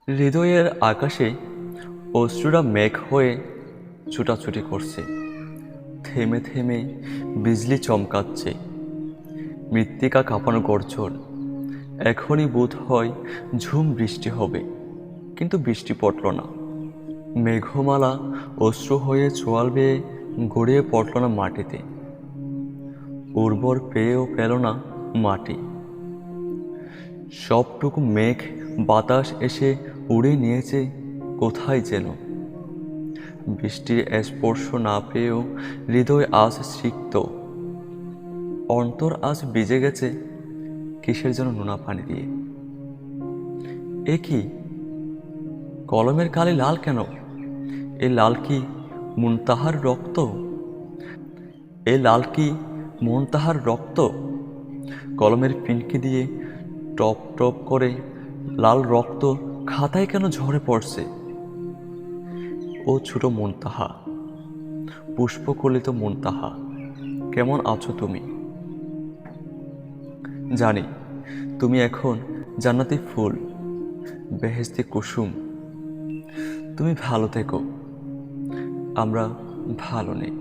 হৃদয়ের আকাশে অশ্রুরা মেঘ হয়ে ছুটাছুটি করছে, থেমে থেমে বিজলি চমকাচ্ছে, মৃত্তিকা কাঁপানো গর্জন। এখনই বোধ হয় ঝুম বৃষ্টি হবে, কিন্তু বৃষ্টি পড়ল না। মেঘমালা অশ্রু হয়ে চোয়াল বেয়ে গড়িয়ে পড়ল না মাটিতে, উর্বর পেয়েও পেল না মাটি। সবটুকু মেঘ বাতাস এসে উড়ে নিয়েছে কোথায় যেন। বৃষ্টির স্পর্শ না পেয়েও হৃদয় আজ সিক্ত, অন্তর আজ ভিজে গেছে কিসের যেন নোনা পানি দিয়ে। এ কি, কলমের কালি লাল কেন? এ লাল কি মুনতাহার রক্ত? এ লাল কি মুনতাহার রক্ত? কলমের পিনকি দিয়ে টপ টপ করে লাল রক্ত খাতায় কেন ঝরে পড়ছে? ও ছোট মুনতাহা, পুষ্পকলিত মুনতাহা, কেমন আছো তুমি? জানি তুমি এখন জান্নাতি ফুল, বেহেশতি কুসুম। তুমি ভালো থেকো, আমরা ভালো নেই।